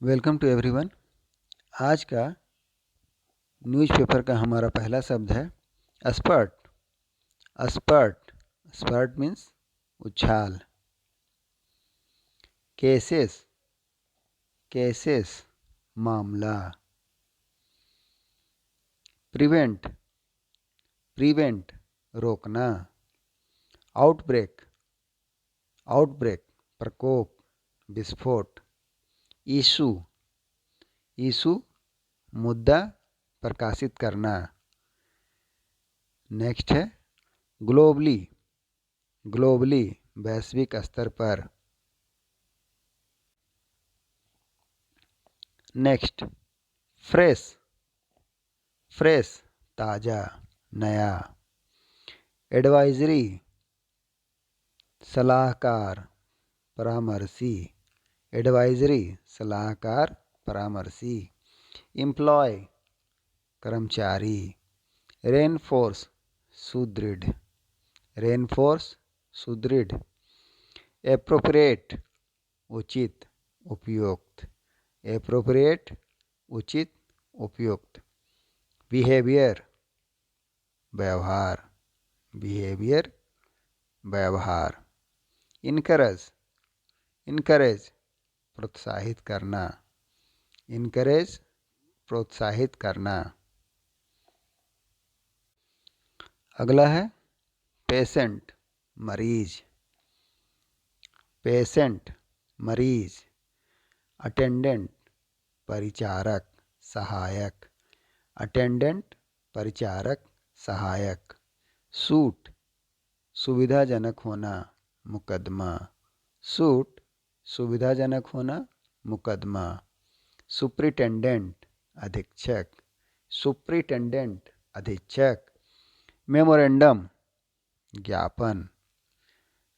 Welcome to everyone. आज का newspaper का हमारा पहला शब्द है स्पर्ट। स्पर्ट स्पर्ट मीन्स उछाल। केसेस केसेस मामला। प्रिवेंट प्रिवेंट रोकना। आउटब्रेक आउटब्रेक प्रकोप, विस्फोट। इशू इशू मुद्दा, प्रकाशित करना। नेक्स्ट है ग्लोबली ग्लोबली वैश्विक स्तर पर। नेक्स्ट फ्रेश फ्रेश ताज़ा, नया। एडवाइजरी सलाहकार, परामर्शी। एडवाइजरी सलाहकार, परामर्शी। एम्प्लॉय कर्मचारी। रेनफोर्स सुदृढ़, रेनफोर्स सुदृढ़। एप्रोप्रिएट उचित, उपयुक्त। एप्रोप्रिएट उचित, उपयुक्त। बिहेवियर व्यवहार, बिहेवियर व्यवहार। इनकरेज इनकरेज प्रोत्साहित करना, इनकरेज प्रोत्साहित करना। अगला है पेशेंट मरीज, पेशेंट मरीज। अटेंडेंट परिचारक, सहायक। अटेंडेंट परिचारक, सहायक। सूट सुविधाजनक होना, मुकदमा। सूट सुविधाजनक होना, मुकदमा। सुप्रिटेंडेंट अधीक्षक, सुप्रिटेंडेंट अधीक्षक। मेमोरेंडम ज्ञापन,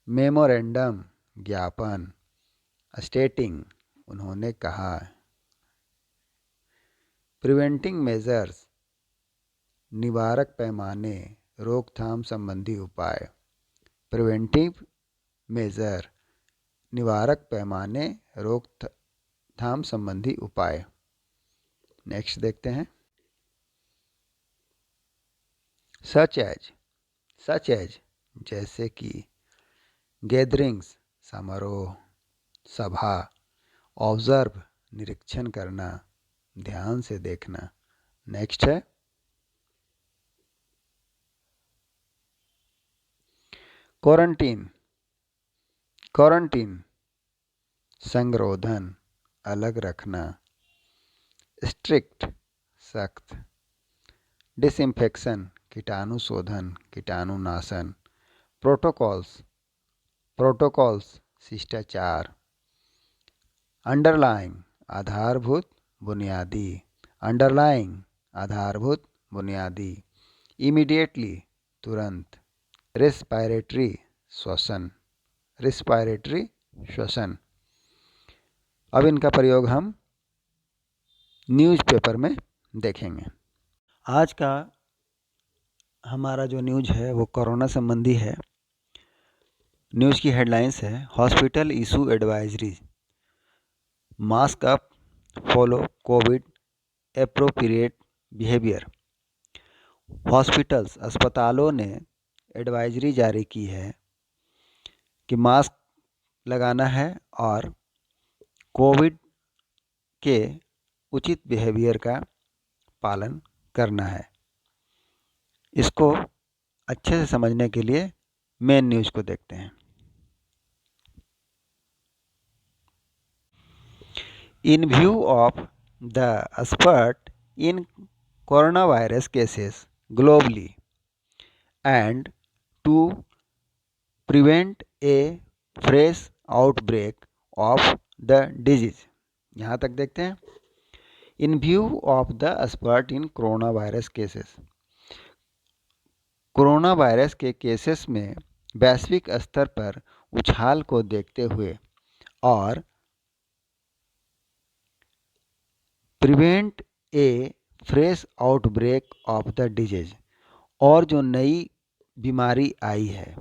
मेमोरेंडम ज्ञापन। स्टेटिंग उन्होंने कहा। प्रिवेंटिंग मेजर्स निवारक पैमाने, रोकथाम संबंधी उपाय। प्रिवेंटिव मेजर निवारक पैमाने, रोकथाम संबंधी उपाय। नेक्स्ट देखते हैं सच एज जैसे कि गैदरिंग्स समारोह, सभा। ऑब्जर्व निरीक्षण करना, ध्यान से देखना। नेक्स्ट है क्वारंटीन क्वारंटीन संरोधन, अलग रखना। स्ट्रिक्ट सख्त। डिसइंफेक्शन कीटाणु शोधन, कीटाणुनाशन। प्रोटोकॉल्स प्रोटोकॉल्स शिष्टाचार। अंडरलाइंग आधारभूत बुनियादी, अंडरलाइंग आधारभूत बुनियादी। इमीडिएटली तुरंत। रेस्पायरेटरी श्वसन, रेस्पायरेटरी श्वसन। अब इनका प्रयोग हम न्यूज़पेपर में देखेंगे। आज का हमारा जो न्यूज़ है वो कोरोना संबंधी है। न्यूज़ की हेडलाइंस है hospital issue advisory, mask up, follow Covid appropriate behaviour. Hospitals अस्पतालों ने एडवाइजरी जारी की है कि मास्क लगाना है और कोविड के उचित बिहेवियर का पालन करना है। इसको अच्छे से समझने के लिए मेन न्यूज़ को देखते हैं। In view of the spurt in coronavirus cases globally and to prevent a fresh outbreak of the disease, यहाँ तक देखते हैं। In view of the spurt in coronavirus cases, corona virus के केसेस में वैश्विक स्तर पर उछाल को देखते हुए और prevent A fresh outbreak of the disease, और जो नई बीमारी आई है,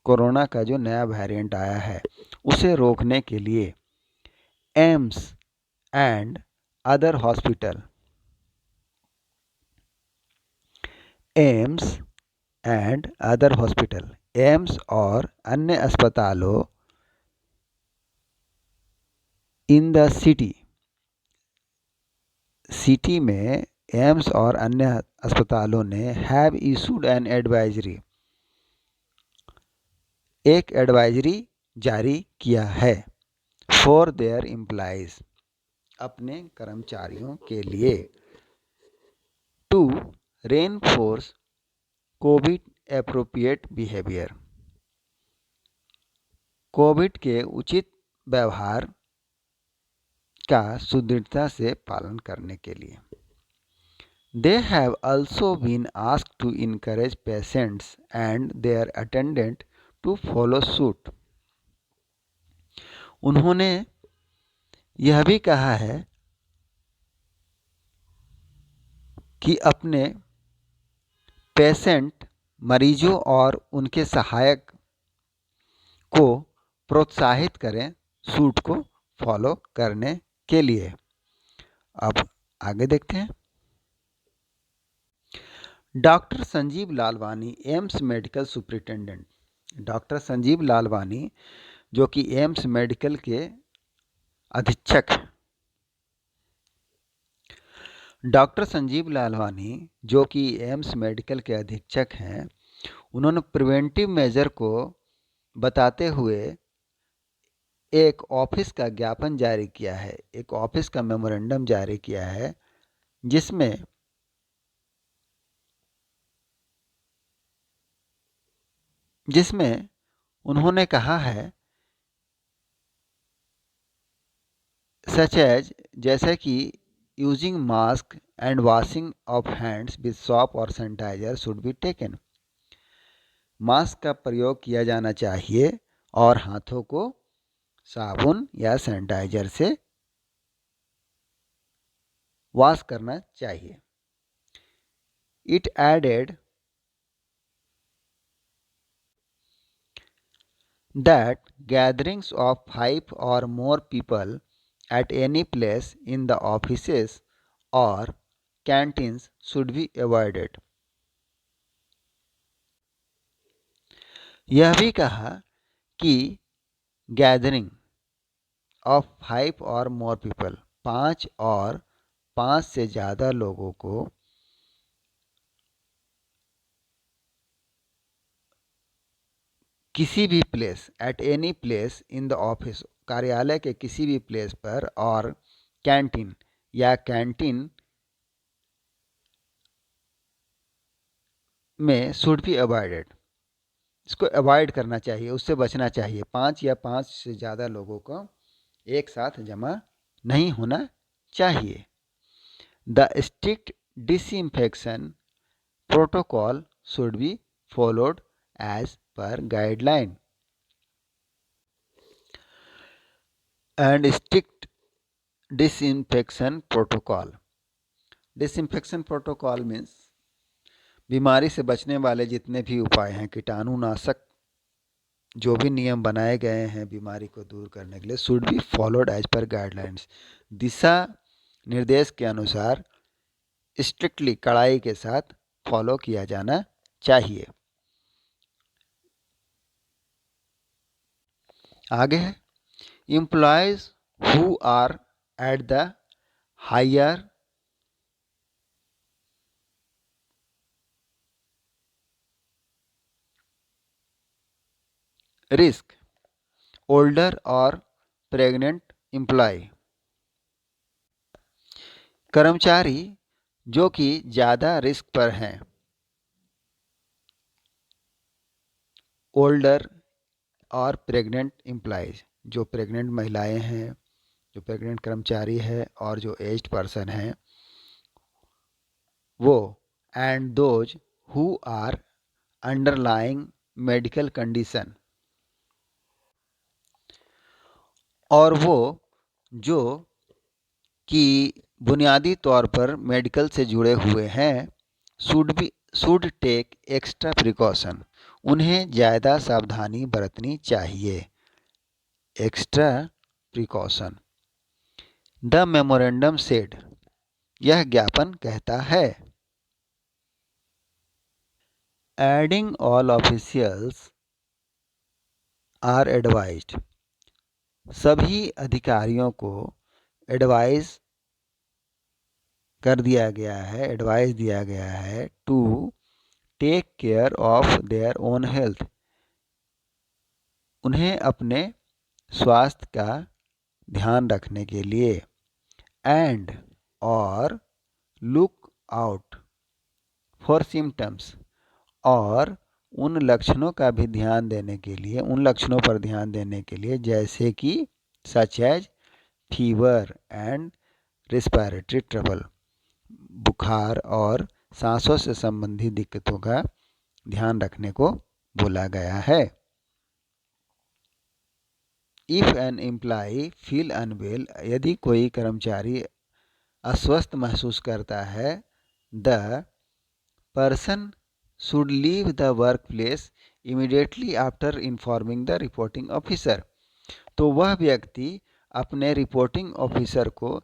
कोरोना का जो नया वेरिएंट आया है, उसे रोकने के लिए AIIMS and other hospital. AIIMS and other hospital, AIIMS और अन्य अस्पतालों इन द सिटी में एम्स और अन्य अस्पतालों ने हैव इशूड एन एडवाइजरी, एक एडवाइजरी जारी किया है फॉर देयर एम्प्लॉइज, अपने कर्मचारियों के लिए, to reinforce covid appropriate behaviour, covid के उचित व्यवहार का सुदृढ़ता से पालन करने के लिए। They have also been asked to encourage patients and their attendant to follow suit. उन्होंने यह भी कहा है कि अपने पेशेंट मरीजों और उनके सहायक को प्रोत्साहित करें सूट को फॉलो करने के लिए। अब आगे देखते हैं। Doctor Sanjeev Lalwani, AIIMS medical superintendent, doctor Sanjeev Lalwani जो कि एम्स मेडिकल के अधीक्षक हैं, डॉक्टर संजीव लालवानी जो कि एम्स मेडिकल के अधीक्षक हैं, उन्होंने प्रिवेंटिव मेजर को बताते हुए एक ऑफिस का ज्ञापन जारी किया है, एक ऑफिस का मेमोरेंडम जारी किया है, जिसमें उन्होंने कहा है सच एज, जैसे कि using mask and washing of hands with soap और sanitizer should be taken, mask का प्रयोग किया जाना चाहिए और हाथों को साबुन या सैनिटाइजर से वॉश करना चाहिए। It added that gatherings of 5 or more people at any place in the offices or canteens should be avoided. यह भी कहा कि गैदरिंग ऑफ 5 और मोर पीपल, 5 और 5 से ज़्यादा लोगों को किसी भी place, at any place in the office, कार्यालय के किसी भी प्लेस पर, और कैंटीन या कैंटीन में शुड बी अवॉइडेड, इसको अवॉइड करना चाहिए, उससे बचना चाहिए। 5 या 5 से ज़्यादा लोगों को एक साथ जमा नहीं होना चाहिए। The strict disinfection protocol should be followed as per guideline, and strict disinfection protocol, disinfection protocol means बीमारी से बचने वाले जितने भी उपाय हैं, कीटाणुनाशक जो भी नियम बनाए गए हैं बीमारी को दूर करने के लिए, should be followed as per guidelines, दिशा निर्देश के अनुसार स्ट्रिक्टली, कड़ाई के साथ फॉलो किया जाना चाहिए। आगे है employees who are at the higher risk, older और प्रेग्नेंट एम्प्लॉय, कर्मचारी जो कि ज़्यादा रिस्क पर हैं, ओल्डर और प्रेग्नेंट एम्प्लॉयज, जो प्रेग्नेंट महिलाएं हैं, जो प्रेग्नेंट कर्मचारी है और जो एज्ड पर्सन हैं वो, and those who are underlying medical condition, और वो जो कि बुनियादी तौर पर मेडिकल से जुड़े हुए हैं, शुड टेक एक्स्ट्रा प्रिकॉशन, उन्हें ज़्यादा सावधानी बरतनी चाहिए, extra precaution. The memorandum said, यह ज्ञापन कहता है, adding all officials are advised, सभी अधिकारियों को एडवाइस कर दिया गया है, एडवाइस दिया गया है, to take care of their own health, उन्हें अपने स्वास्थ्य का ध्यान रखने के लिए, एंड और लुक आउट फॉर सिम्टम्स, और उन लक्षणों का भी ध्यान देने के लिए, उन लक्षणों पर ध्यान देने के लिए जैसे कि such as fever and respiratory trouble, बुखार और सांसों से संबंधित दिक्कतों का ध्यान रखने को बोला गया है। If an employee feel unwell, यदि कोई कर्मचारी अस्वस्थ महसूस करता है, the person should leave the work place immediately after informing the reporting officer, तो वह व्यक्ति अपने रिपोर्टिंग ऑफिसर को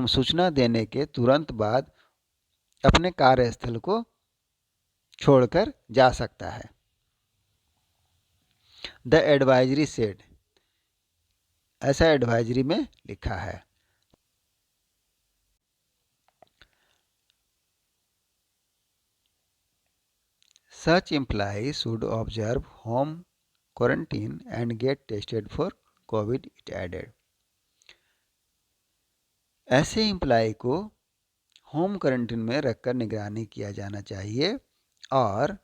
सूचना देने के तुरंत बाद अपने कार्यस्थल को छोड़कर जा सकता है। द एडवाइजरी सेड, ऐसा एडवाइजरी में लिखा है। Such employee should observe home quarantine and get tested for COVID, it added. ऐसे एम्प्लॉय को होम क्वारंटीन में रखकर निगरानी किया जाना चाहिए और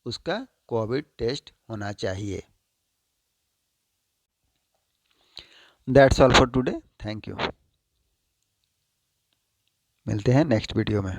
उसका कोविड टेस्ट होना चाहिए। That's all for today, thank you. मिलते हैं नेक्स्ट वीडियो में।